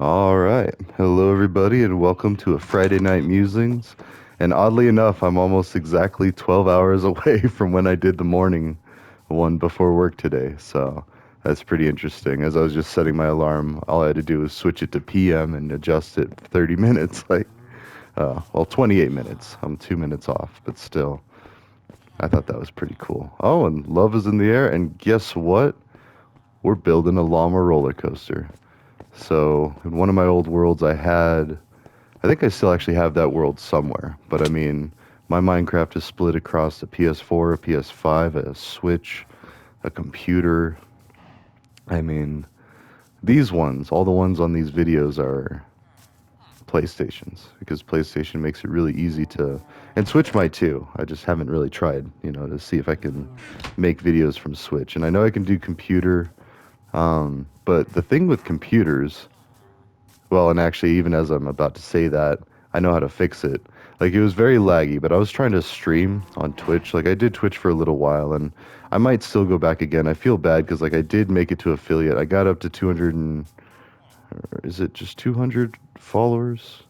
All right. Hello, everybody, and welcome to a Friday Night Musings. And oddly enough, I'm almost exactly 12 hours away from when I did the morning one before work today. So that's pretty interesting. As I was just setting my alarm, all I had to do was switch it to PM and adjust it 30 minutes. 28 minutes. I'm 2 minutes off, but still, I thought that was pretty cool. Oh, and love is in the air. And guess what? We're building a llama roller coaster. So in one of my old worlds, I think I still actually have that world somewhere. But I mean, my Minecraft is split across a PS4, a PS5, a Switch, a computer. I mean, these ones, all the ones on these videos are PlayStations because PlayStation makes it really easy to, and Switch might too. I just haven't really tried, to see if I can make videos from Switch. And I know I can do computer, but the thing with computers, well, and actually, even as I'm about to say that, I know how to fix it. Like, it was very laggy, but I was trying to stream on Twitch. Like, I did Twitch for a little while, and I might still go back again. I feel bad because, like, I did make it to affiliate. I got up to 200 and, or is it just 200 followers?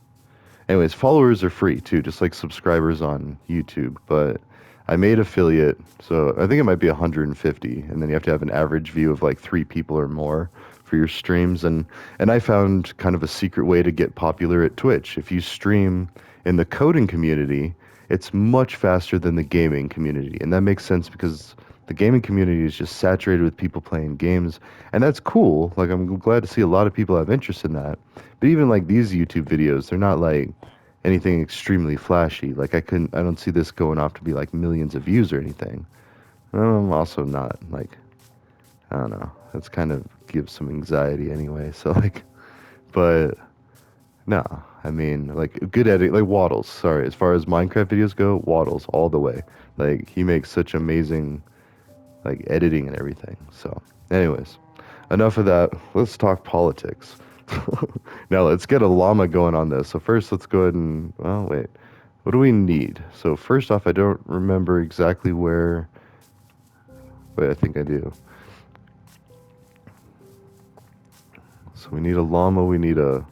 Anyways, followers are free too, just like subscribers on YouTube. But I made affiliate, so I think it might be 150, and then you have to have an average view of like 3 people or more for your streams. And I found kind of a secret way to get popular at Twitch. If you stream in the coding community, it's much faster than the gaming community, and that makes sense because the gaming community is just saturated with people playing games, and that's cool. Like, I'm glad to see a lot of people have interest in that. But even like these YouTube videos, they're not like anything extremely flashy. Like, I don't see this going off to be like millions of views or anything. I'm also not like, I don't know. That's kind of gives some anxiety anyway. So like, but no, I mean, like, good edit, like Waddles. Sorry, as far as Minecraft videos go, Waddles all the way. Like, he makes such amazing like editing and everything. So, anyways, enough of that. Let's talk politics. Now let's get a llama going on this. So first, let's go ahead and, well, wait. What do we need? So first off, I don't remember exactly where. Wait, I think I do. So we need a llama. We need a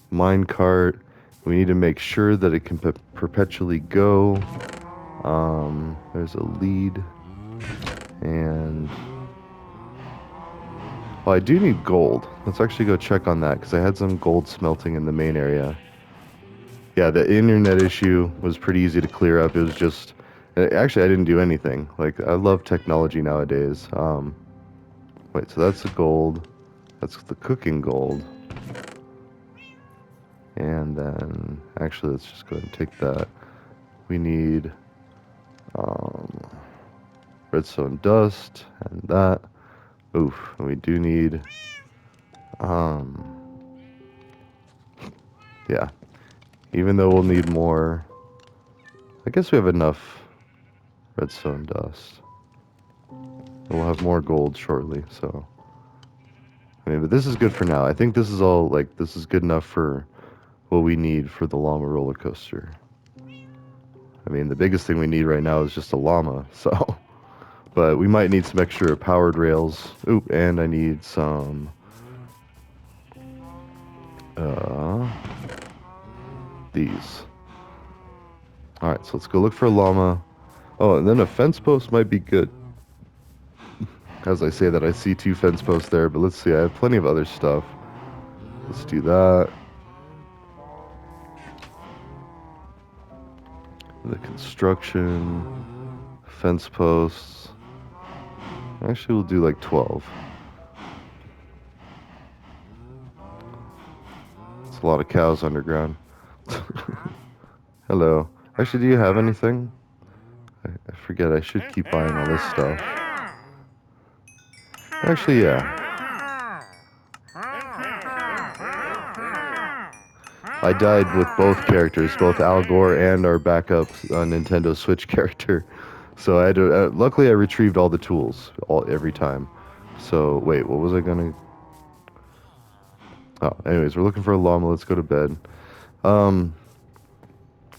mine cart. We need to make sure that it can perpetually go. There's a lead. And well, I do need gold. Let's actually go check on that because I had some gold smelting in the main area. Yeah, the internet issue was pretty easy to clear up. It was just, actually, I didn't do anything. Like, I love technology nowadays. Wait, so that's the gold. That's the cooking gold. And then, actually, let's just go ahead and take that. We need redstone dust and that. Oof, and we do need, yeah. Even though we'll need more, I guess we have enough redstone dust. We'll have more gold shortly, so. I mean, but this is good for now. I think this is all, like, this is good enough for what we need for the llama roller coaster. I mean, the biggest thing we need right now is just a llama, so. But we might need some extra powered rails. Oop, and I need some, these. Alright, so let's go look for a llama. Oh, and then a fence post might be good. As I say that, I see 2 fence posts there, but let's see, I have plenty of other stuff. Let's do that. The construction, fence posts. Actually, we'll do like 12. It's a lot of cows underground. Hello. Actually, do you have anything? I forget, I should keep buying all this stuff. Actually, yeah. I died with both characters, both Al Gore and our backup Nintendo Switch character. So I had to. Luckily, I retrieved all the tools every time. So wait, what was I gonna? Oh, anyways, we're looking for a llama. Let's go to bed. Um,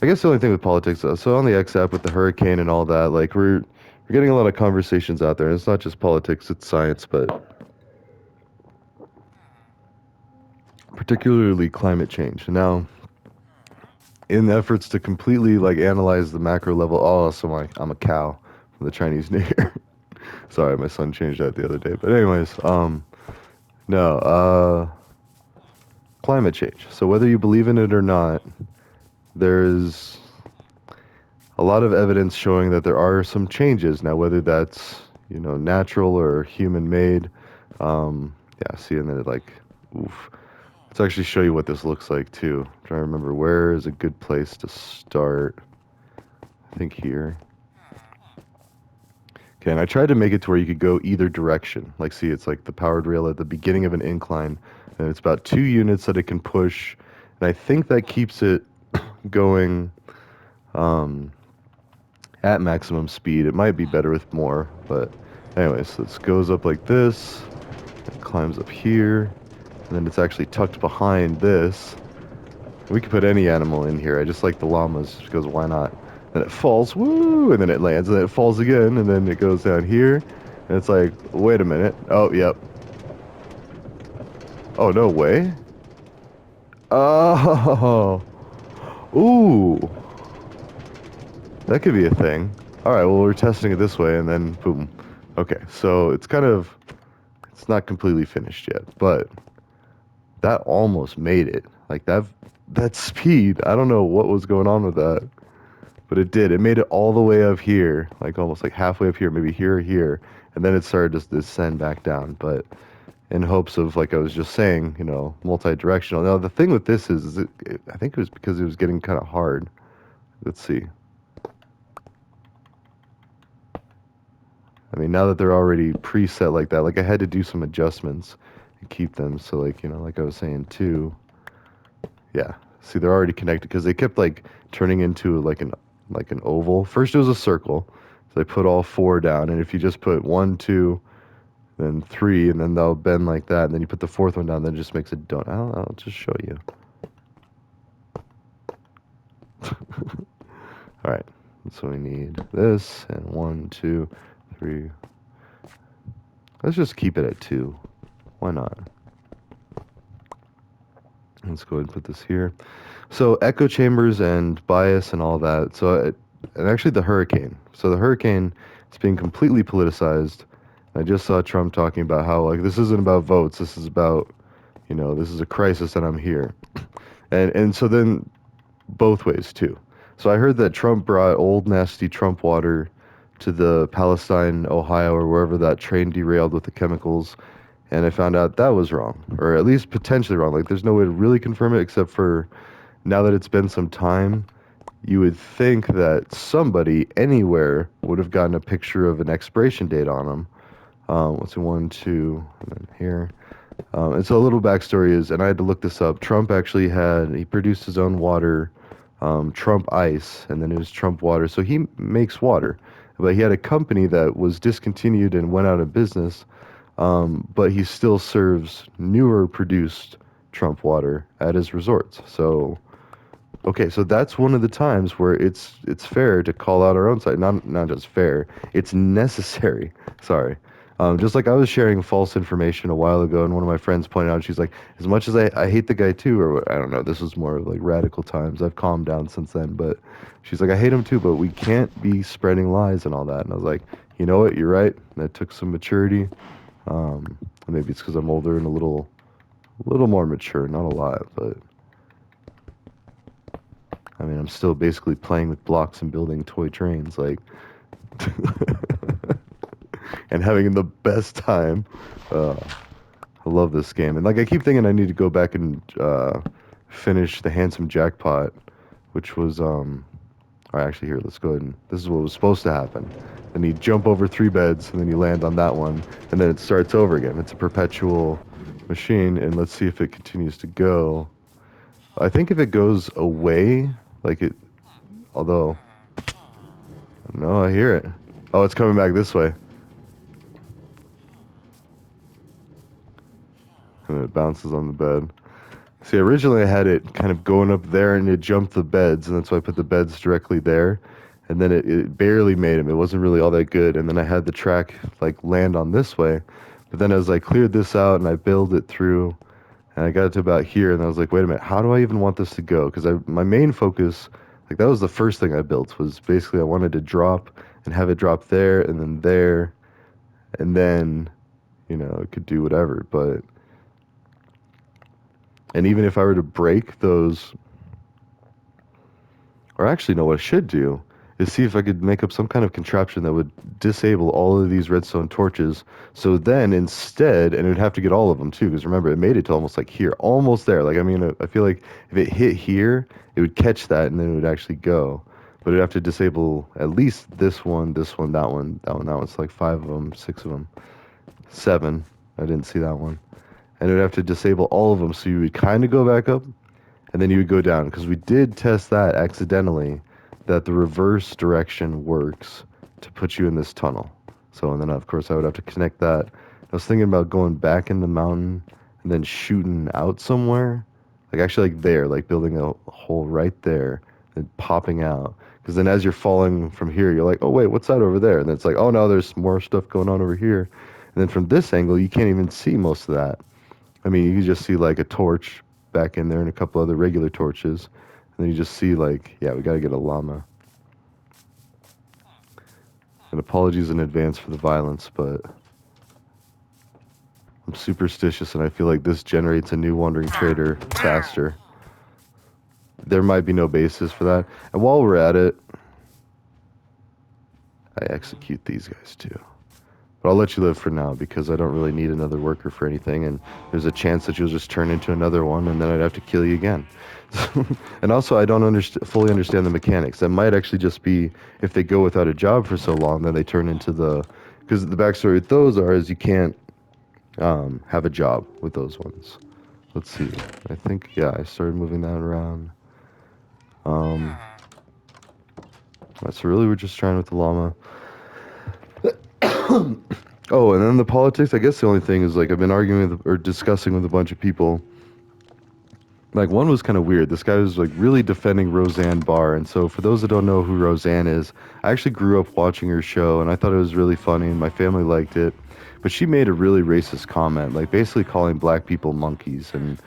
I guess the only thing with politics, so on the X app with the hurricane and all that, like we're getting a lot of conversations out there. And it's not just politics; it's science. But particularly climate change. Now, in efforts to completely like analyze the macro level, oh, so I'm a cow from the Chinese New Year. Sorry, my son changed that the other day. But anyways, no, climate change. So whether you believe in it or not, there's a lot of evidence showing that there are some changes now, whether that's natural or human made. Yeah, see, and then it like, oof. Let's actually show you what this looks like too. I'm trying to remember where is a good place to start. I think here. Okay, and I tried to make it to where you could go either direction. Like, see, it's like the powered rail at the beginning of an incline, and it's about 2 units that it can push, and I think that keeps it going um, at maximum speed. It might be better with more, but anyways, so this goes up like this, it climbs up here, and then it's actually tucked behind this. We could put any animal in here. I just like the llamas because why not? Then it falls, woo, and then it lands, and then it falls again, and then it goes down here, and it's like, wait a minute. Oh, yep. Oh, no way. Oh, ooh, that could be a thing. All right, well, we're testing it this way, and then boom. Okay, so it's not completely finished yet, but that almost made it. Like that speed, I don't know what was going on with that. But it did. It made it all the way up here, like almost like halfway up here, maybe here or here, and then it started to descend back down. But in hopes of, like I was just saying, multi-directional. Now the thing with this is I think it was because it was getting kind of hard. Let's see. I mean, now that they're already preset like that, like I had to do some adjustments and keep them. So like like I was saying too. Yeah. See, they're already connected because they kept like turning into like an oval. First it was a circle. So they put all four down, and if you just put one, two, then three, and then they'll bend like that, and then you put the fourth one down, then it just makes a donut. I'll just show you. All right. So we need this, and one, two, three. Let's just keep it at two. Why not? Let's go ahead and put this here. So echo chambers and bias and all that. And actually the hurricane. So the hurricane is being completely politicized. I just saw Trump talking about how like this isn't about votes. This is about, this is a crisis and I'm here. And so then both ways too. So I heard that Trump brought old nasty Trump water to the Palestine, Ohio, or wherever that train derailed with the chemicals, and I found out that was wrong, or at least potentially wrong. Like, there's no way to really confirm it except for now that it's been some time, you would think that somebody anywhere would have gotten a picture of an expiration date on them. Let's see, one, two, and then here. And so a little backstory is, and I had to look this up, Trump actually he produced his own water, Trump Ice, and then it was Trump Water. So he makes water. But he had a company that was discontinued and went out of business, but he still serves newer produced Trump water at his resorts. So, okay, so that's one of the times where it's fair to call out our own side. Not just fair, it's necessary. Sorry. Just like I was sharing false information a while ago, and one of my friends pointed out, she's like, as much as I hate the guy too, or I don't know, this was more like radical times. I've calmed down since then, but she's like, I hate him too, but we can't be spreading lies and all that. And I was like, you know what, you're right. That took some maturity. Maybe it's because I'm older and a little more mature, not a lot, but I mean, I'm still basically playing with blocks and building toy trains, like, and having the best time. I love this game, and like I keep thinking I need to go back and finish the Handsome Jackpot, which was All right, actually here, let's go ahead and this is what was supposed to happen. Then you jump over 3 beds, and then you land on that one, and then it starts over again. It's a perpetual machine, and let's see if it continues to go. I think if it goes away, like it, although, no, I hear it. Oh, it's coming back this way. And it bounces on the bed. See, originally I had it kind of going up there and it jumped the beds, and that's why I put the beds directly there. And then it barely made them. It wasn't really all that good. And then I had the track like land on this way. But then as I cleared this out and I build it through And I got to about here, and I was like, wait a minute, how do I even want this to go? Because my main focus, like that was the first thing I built, was basically I wanted to drop and have it drop there, and then, it could do whatever. But, and even if I were to break those, or actually, no, what I should do is see if I could make up some kind of contraption that would disable all of these redstone torches. So then instead, and it would have to get all of them too, because remember, it made it to almost like here, almost there. Like, I mean, I feel like if it hit here, it would catch that and then it would actually go. But it'd have to disable at least this one, that one, that one, that one. So like five of them, six of them, seven. I didn't see that one. And it would have to disable all of them. So you would kind of go back up and then you would go down because we did test that accidentally, that the reverse direction works to put you in this tunnel. So, and then of course I would have to connect that. I was thinking about going back in the mountain and then shooting out somewhere, like actually like there, like building a hole right there and popping out. Because then as you're falling from here, you're like, oh wait, what's that over there? And then it's like, oh no, there's more stuff going on over here. And then from this angle, you can't even see most of that. I mean, you can just see like a torch back in there and a couple other regular torches. And then you just see like, yeah, we got to get a llama. And apologies in advance for the violence, but I'm superstitious and I feel like this generates a new wandering trader faster. There might be no basis for that. And while we're at it, I execute these guys too. But I'll let you live for now because I don't really need another worker for anything, and there's a chance that you'll just turn into another one, and then I'd have to kill you again. And also, I don't fully understand the mechanics. That might actually just be if they go without a job for so long, then they turn into because the backstory with those is you can't have a job with those ones. Let's see. I think, yeah, I started moving that around. Um, so really we're just trying with the llama. Oh, and then the politics, I guess the only thing is like I've been arguing with or discussing with a bunch of people. Like one was kind of weird. This guy was like really defending Roseanne Barr. And so for those that don't know who Roseanne is, I actually grew up watching her show and I thought it was really funny and my family liked it. But she made a really racist comment, like basically calling black people monkeys, and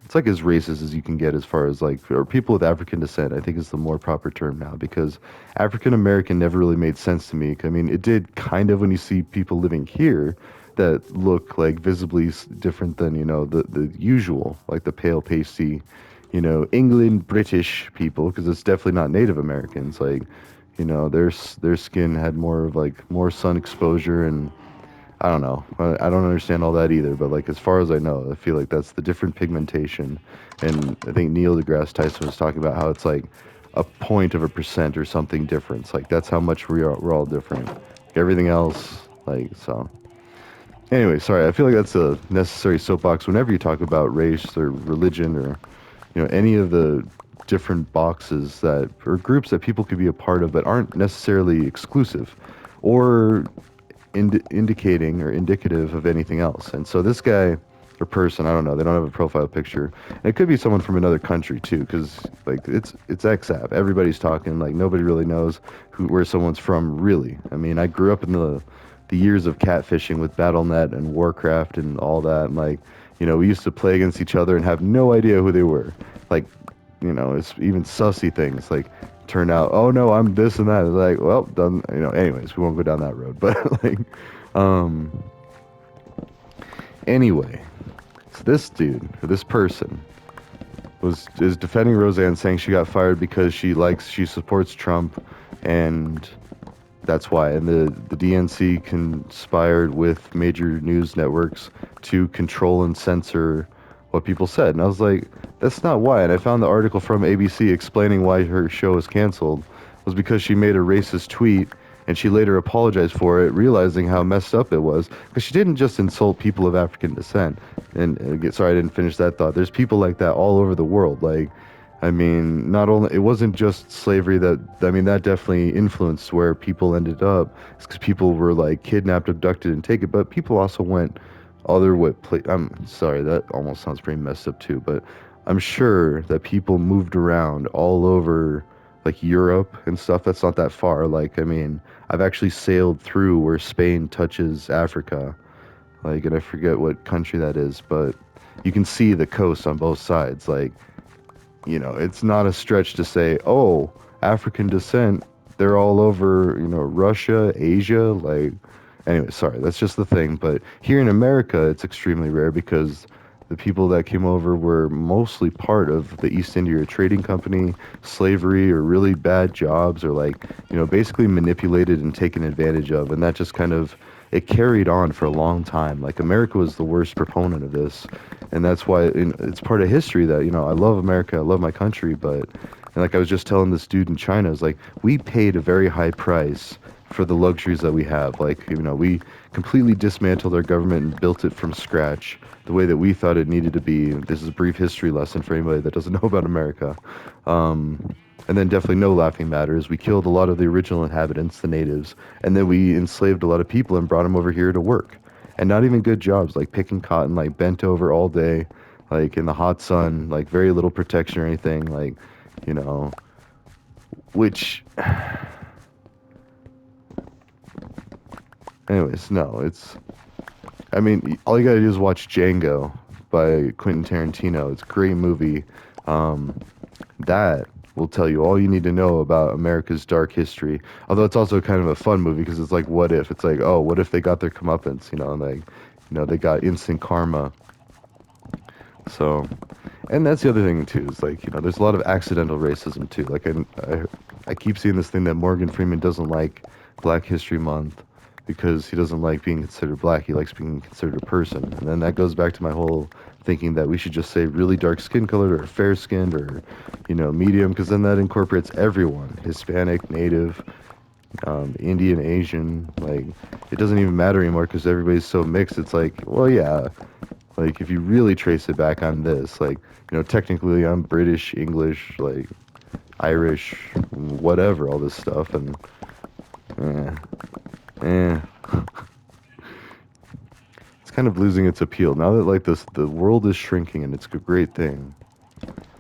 it's like as racist as you can get as far as like, or people with African descent, I think is the more proper term now, because African American never really made sense to me. I mean, it did kind of when you see people living here that look like visibly different than, the usual, like the pale, pasty, England, British people, because it's definitely not Native Americans. Like, their skin had more of like more sun exposure and I don't know. I don't understand all that either, but like as far as I know, I feel like that's the different pigmentation. And I think Neil deGrasse Tyson was talking about how it's like a point of a percent or something different. It's like that's how much we're all different. Everything else, like so. Anyway, sorry. I feel like that's a necessary soapbox whenever you talk about race or religion or any of the different boxes that or groups that people could be a part of but aren't necessarily exclusive or indicating or indicative of anything else. And so this guy or person, I don't know, they don't have a profile picture. And it could be someone from another country too, because like it's XApp. Everybody's talking, like nobody really knows where someone's from really. I mean, I grew up in the years of catfishing with BattleNet and Warcraft and all that. And like, we used to play against each other and have no idea who they were. Like, it's even sussy things like turn out, oh no, I'm this and that. It's like, well, done, anyways, we won't go down that road. But like, anyway, so this dude, or this person, is defending Roseanne, saying she got fired because she supports Trump, and that's why. And the DNC conspired with major news networks to control and censor what people said. And I was like, that's not why. And I found the article from ABC explaining why her show was canceled was because she made a racist tweet and she later apologized for it, realizing how messed up it was. Because she didn't just insult people of African descent. And sorry, I didn't finish that thought. There's people like that all over the world. Like, I mean, not only, it wasn't just slavery that definitely influenced where people ended up. It's because people were like kidnapped, abducted, and taken. But people also went I'm sorry, that almost sounds pretty messed up too, but I'm sure that people moved around all over like Europe and stuff. That's not that far. Like, I mean, I've actually sailed through where Spain touches Africa. Like, and I forget what country that is, but you can see the coast on both sides. Like, it's not a stretch to say, oh, African descent, they're all over, Russia, Asia. Like, anyway, sorry, that's just the thing. But here in America, it's extremely rare because the people that came over were mostly part of the East India Trading Company, slavery, or really bad jobs, or like, basically manipulated and taken advantage of. And that just kind of, it carried on for a long time. Like, America was the worst proponent of this, and that's why it's part of history that I love America, I love my country, but and like I was just telling this dude in China, is like we paid a very high price for the luxuries that we have. Like, we completely dismantled our government and built it from scratch the way that we thought it needed to be. This is a brief history lesson for anybody that doesn't know about America. And then definitely no laughing matters. We killed a lot of the original inhabitants, the natives, and then we enslaved a lot of people and brought them over here to work. And not even good jobs, like picking cotton, like bent over all day, like in the hot sun, like very little protection or anything, like, you know, which, anyways, no, I mean, all you gotta do is watch Django by Quentin Tarantino. It's a great movie. Um, that will tell you all you need to know about America's dark history. Although it's also kind of a fun movie because it's like, what if? It's like, oh, what if they got their comeuppance? And like, they got instant karma. So, and that's the other thing too. Is like, there's a lot of accidental racism too. Like, I keep seeing this thing that Morgan Freeman doesn't like Black History Month because he doesn't like being considered black. He likes being considered a person. And then that goes back to my whole thinking that we should just say really dark skin colored or fair skinned or, medium, because then that incorporates everyone: Hispanic, Native, Indian, Asian. Like, it doesn't even matter anymore because everybody's so mixed. It's like, well, yeah, like if you really trace it back on this, like, technically I'm British, English, like Irish, whatever, all this stuff, and eh, eh. It's kind of losing its appeal now that like the world is shrinking, and it's a great thing.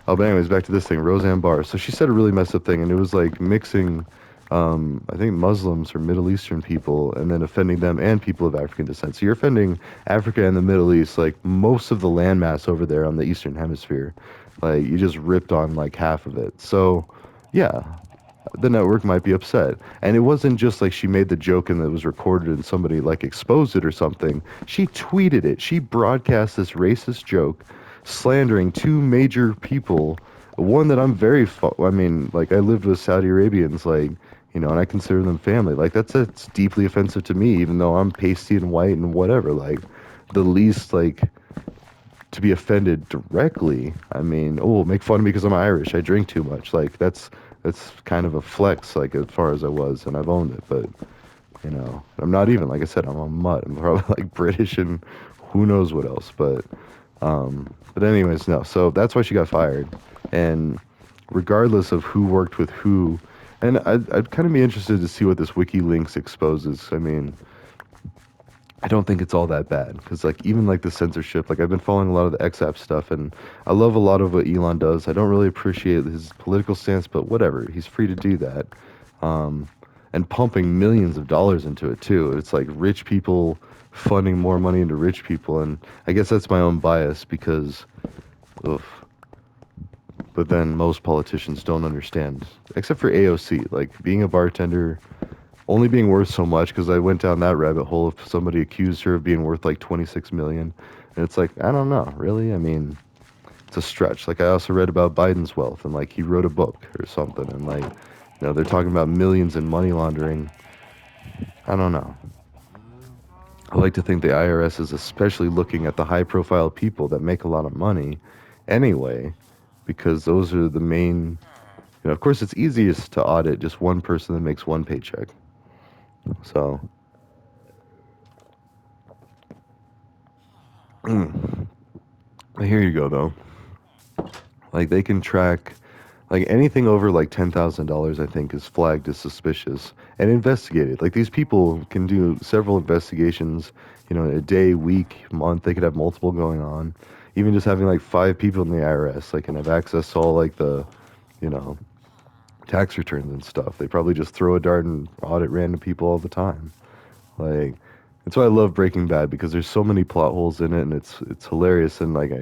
Oh, but anyways, back to this thing, Roseanne Barr. So she said a really messed up thing, and it was like mixing, I think Muslims or Middle Eastern people, and then offending them and people of African descent. So you're offending Africa and the Middle East, like most of the landmass over there on the Eastern Hemisphere. Like, you just ripped on like half of it. So, yeah, the network might be upset. And it wasn't just like she made the joke and it was recorded and somebody like exposed it or something. She tweeted it. She broadcast this racist joke slandering two major people. One that I'm I mean, like, I lived with Saudi Arabians, like, and I consider them family. Like, that's deeply offensive to me, even though I'm pasty and white and whatever. Like, the least, like, to be offended directly. I mean, oh, make fun of me because I'm Irish. I drink too much. Like, that's kind of a flex, like, as far as I was, and I've owned it. But I'm not even, like I said, I'm a mutt. I'm probably like British and who knows what else. But anyways, no. So that's why she got fired, and regardless of who worked with who, and I'd kind of be interested to see what this WikiLeaks exposes. I mean, I don't think it's all that bad because, like, even like the censorship, like, I've been following a lot of the XApp stuff, and I love a lot of what Elon does. I don't really appreciate his political stance, but whatever, he's free to do that, um, and pumping millions of dollars into it too. It's like rich people funding more money into rich people, and I guess that's my own bias because, oof. But then most politicians don't understand, except for AOC, like being a bartender only being worth so much, because I went down that rabbit hole if somebody accused her of being worth like 26 million. And it's like, I don't know, really? I mean, it's a stretch. Like, I also read about Biden's wealth, and like he wrote a book or something, and like, they're talking about millions in money laundering. I don't know. I like to think the IRS is especially looking at the high profile people that make a lot of money anyway, because those are the main, of course it's easiest to audit just one person that makes one paycheck. So, here you go though. Like, they can track, like, anything over like $10,000, I think, is flagged as suspicious and investigated. Like, these people can do several investigations, in a day, week, month. They could have multiple going on. Even just having like five people in the IRS, like, can have access to all like the, you know, tax returns and stuff. They probably just throw a dart and audit random people all the time. Like, That's why I love Breaking Bad because there's so many plot holes in it and it's hilarious and like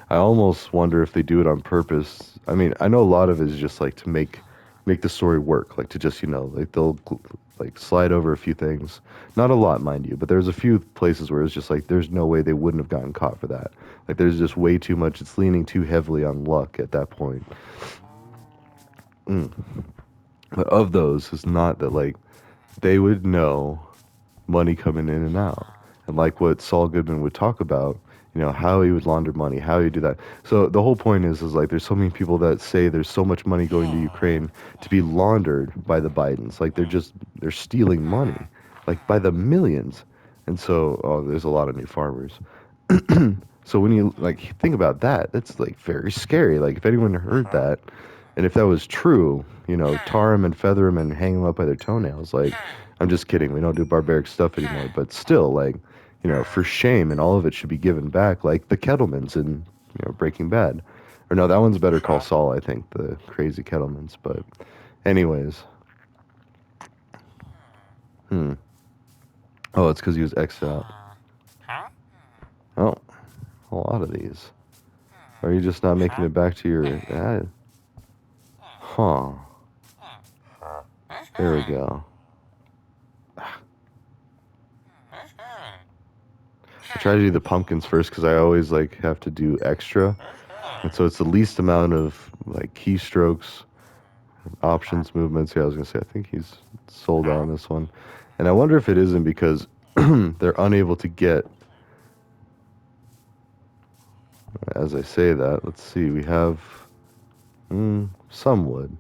I almost wonder if they do it on purpose. I mean, I know a lot of it is just like to make the story work, like to just, like like slide over a few things. Not a lot, mind you, but there's a few places where it's just like there's no way they wouldn't have gotten caught for that. Like there's just way too much. It's leaning too heavily on luck at that point. Mm. But of those, it's not that like they would know money coming in and out. And like what Saul Goodman would talk about, how he would launder money, how he would do that. So the whole point is like there's so many people that say there's so much money going to Ukraine to be laundered by the Bidens. Like they're stealing money, like by the millions. And so there's a lot of new farmers. So when you like think about that, that's like very scary. Like if anyone heard that, and if that was true, tar them and feather them and hang them up by their toenails. Like I'm just kidding. We don't do barbaric stuff anymore. But still, like for shame, and all of it should be given back. Like the Kettlemans in Breaking Bad, or no, that one's Better Call Saul. I think the crazy Kettlemans. But anyways, hmm. Oh, it's because he was X'd out. Oh, a lot of these. Are you just not making it back to your... Huh. There we go. I try to do the pumpkins first because I always like have to do extra. And so it's the least amount of like keystrokes, options, movements. Yeah, I was going to say, I think he's sold out on this one. And I wonder if it isn't because they're unable to get... As I say that, let's see, we have some wood.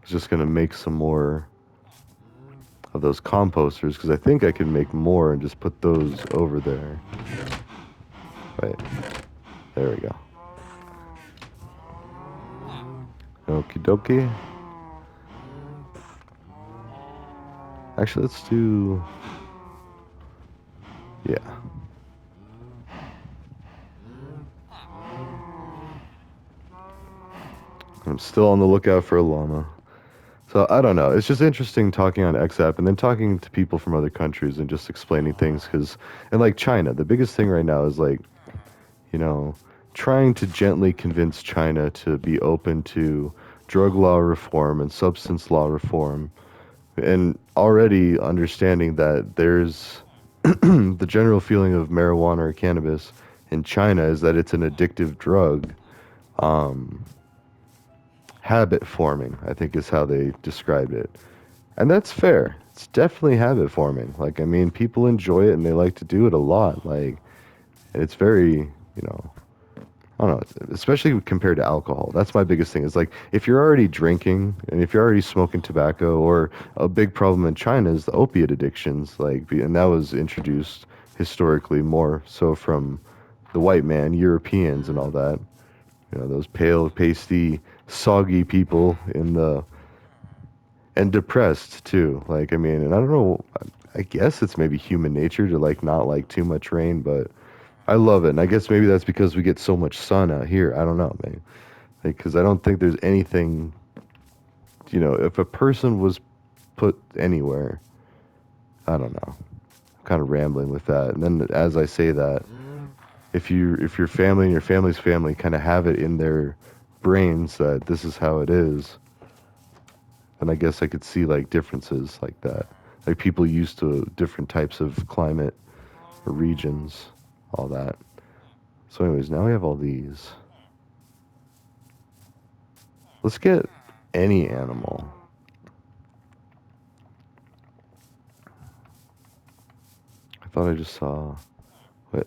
It's just going to make some more of those composters because I think I can make more and just put those over there. Right. There we go. Okie dokie. Actually, let's do... Yeah. I'm still on the lookout for a llama. So, I don't know. It's just interesting talking on XApp and then talking to people from other countries and just explaining things because... And, like, China. The biggest thing right now is, like, trying to gently convince China to be open to drug law reform and substance law reform and already understanding that there's the general feeling of marijuana or cannabis in China is that it's an addictive drug. Um, Habit forming, I think, is how they described it. And that's fair. It's definitely habit forming. Like, I mean, people enjoy it and they like to do it a lot. Like, it's very, I don't know, especially compared to alcohol. That's my biggest thing. Is like if you're already drinking and if you're already smoking tobacco, or a big problem in China is the opiate addictions. Like, and that was introduced historically more so from the white man, Europeans, and all that. Those pale, pasty, soggy people and depressed too. Like, I mean, and I don't know. I guess it's maybe human nature to like not like too much rain, but I love it, and I guess maybe that's because we get so much sun out here. I don't know, man. Because I don't think there's anything, if a person was put anywhere, I don't know. I'm kind of rambling with that. And then as I say that, if your family and your family's family kind of have it in their brains that this is how it is, then I guess I could see like differences like that. Like people used to different types of climate or regions, all that. So anyways, now we have all these. Let's get any animal. I thought I just saw... Wait.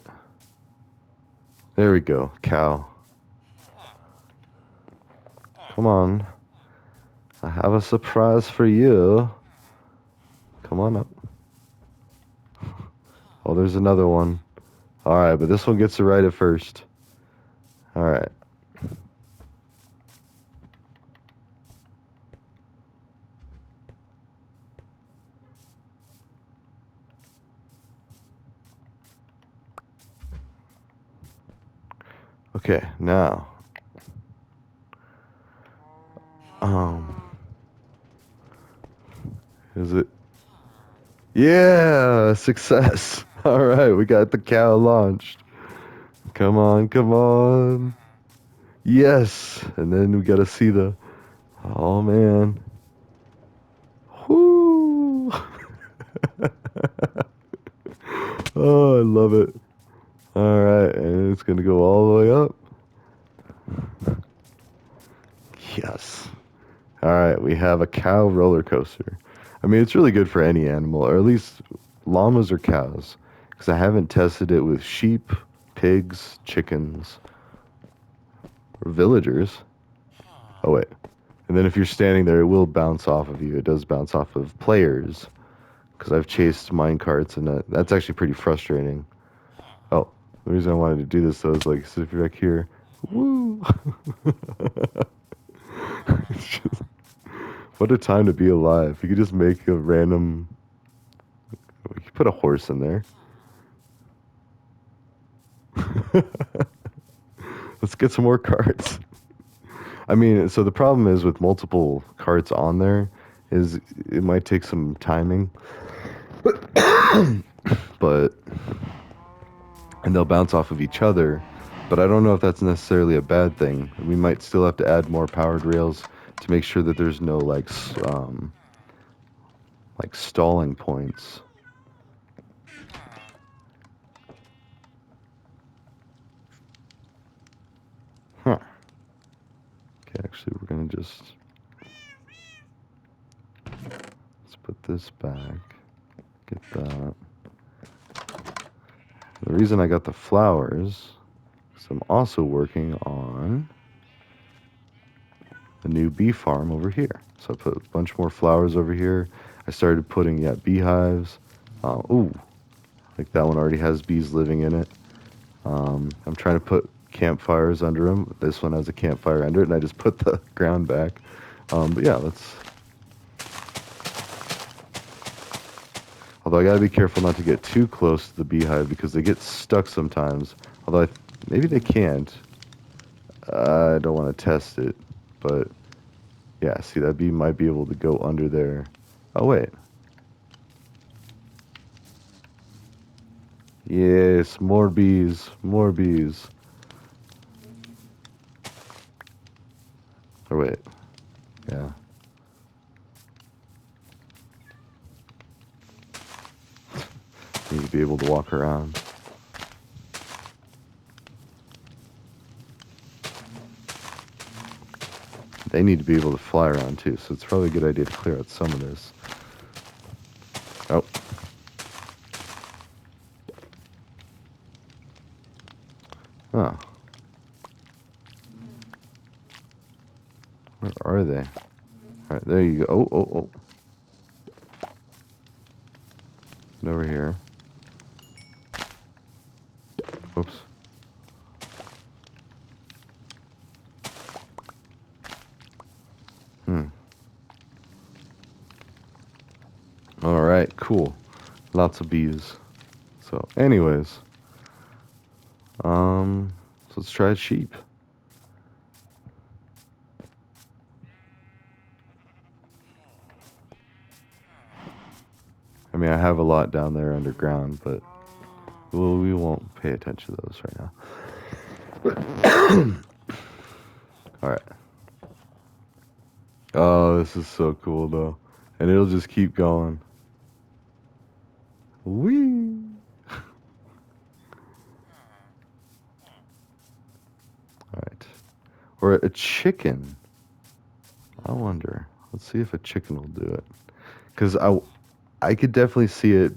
There we go. Cow. Come on. I have a surprise for you. Come on up. Oh, there's another one. Alright, but this one gets to ride it first. Alright. Okay, now. Is it... Yeah, success. All right, we got the cow launched. Come on, come on. Yes, and then we gotta see the. Oh man. Whoo! Oh, I love it. All right, and it's gonna go all the way up. Yes. All right, we have a cow roller coaster. I mean, it's really good for any animal, or at least llamas or cows, because I haven't tested it with sheep, pigs, chickens, or villagers. Oh wait. And then if you're standing there, it will bounce off of you. It does bounce off of players, because I've chased mine carts, and that's actually pretty frustrating. Oh, the reason I wanted to do this though is like, sit back here. Woo! It's just, what a time to be alive. You could just make a random. You could put a horse in there. Let's get some more carts. I mean, so the problem is with multiple carts on there is it might take some timing, but and they'll bounce off of each other. But I don't know if that's necessarily a bad thing. We might still have to add more powered rails to make sure that there's no like stalling points. Huh. Okay, actually, we're gonna just let's put this back. Get that. The reason I got the flowers is I'm also working on a new bee farm over here. So I put a bunch more flowers over here. I started putting, yeah, beehives. Ooh, like that one already has bees living in it. I'm trying to put campfires under them. This one has a campfire under it, and I just put the ground back. But yeah, let's. Although I gotta be careful not to get too close to the beehive because they get stuck sometimes. Although maybe they can't. I don't want to test it, but yeah, see that bee might be able to go under there. Oh wait. Yes, more bees, more bees. Or wait, yeah. Need to be able to walk around. They need to be able to fly around too, so it's probably a good idea to clear out some of this. Oh. Oh. Where are they? Alright, there you go. Oh, oh, oh. And over here. Whoops. Alright, cool. Lots of bees. So, anyways. So let's try sheep. I mean, I have a lot down there underground, but we won't pay attention to those right now. Alright. Oh, this is so cool, though. And it'll just keep going. Whee! Alright. Or a chicken. I wonder. Let's see if a chicken will do it. Because I could definitely see it,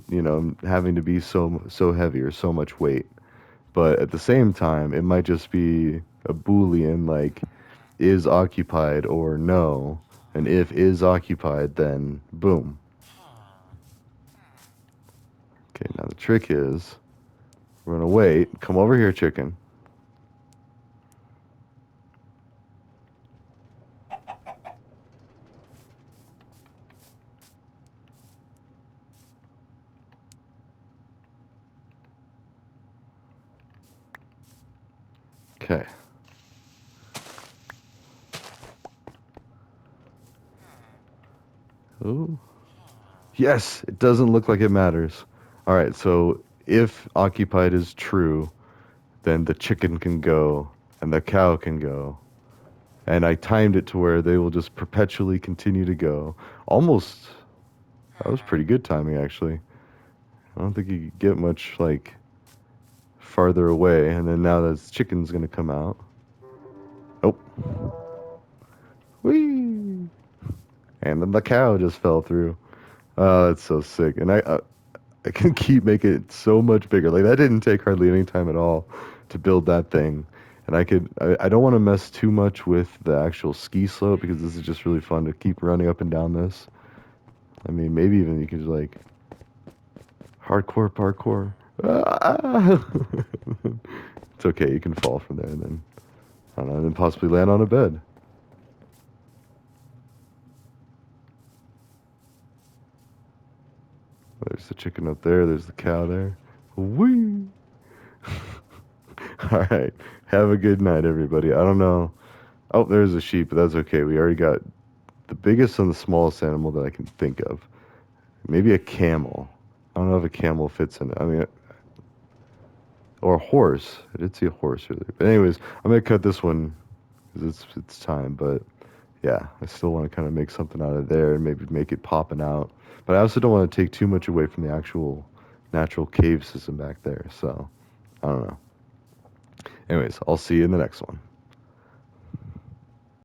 having to be so heavy or so much weight. But at the same time, it might just be a Boolean, like, is occupied or no. And if is occupied, then boom. Okay, now the trick is, we're going to wait. Come over here, chicken. Okay. Ooh. Yes, it doesn't look like it matters. All right, so if occupied is true, then the chicken can go and the cow can go. And I timed it to where they will just perpetually continue to go. Almost, that was pretty good timing actually. I don't think you could get much like farther away. And then now this chicken's gonna come out. Oh, whee! And then the cow just fell through. Oh, that's so sick. And I can keep making it so much bigger. Like that didn't take hardly any time at all to build that thing. And I don't want to mess too much with the actual ski slope because this is just really fun to keep running up and down this. I mean, maybe even you could just like hardcore parkour. Ah! It's okay, you can fall from there and then, I don't know, and then possibly land on a bed. There's the chicken up there, there's the cow there. Whee! All right. Have a good night, everybody. I don't know. Oh, there's a sheep, but that's okay. We already got the biggest and the smallest animal that I can think of. Maybe a camel. I don't know if a camel fits in it. I mean, or a horse. I did see a horse earlier. But anyways, I'm gonna cut this one because it's time. But yeah, I still want to kind of make something out of there and maybe make it popping out. But I also don't want to take too much away from the actual natural cave system back there. So I don't know. Anyways, I'll see you in the next one.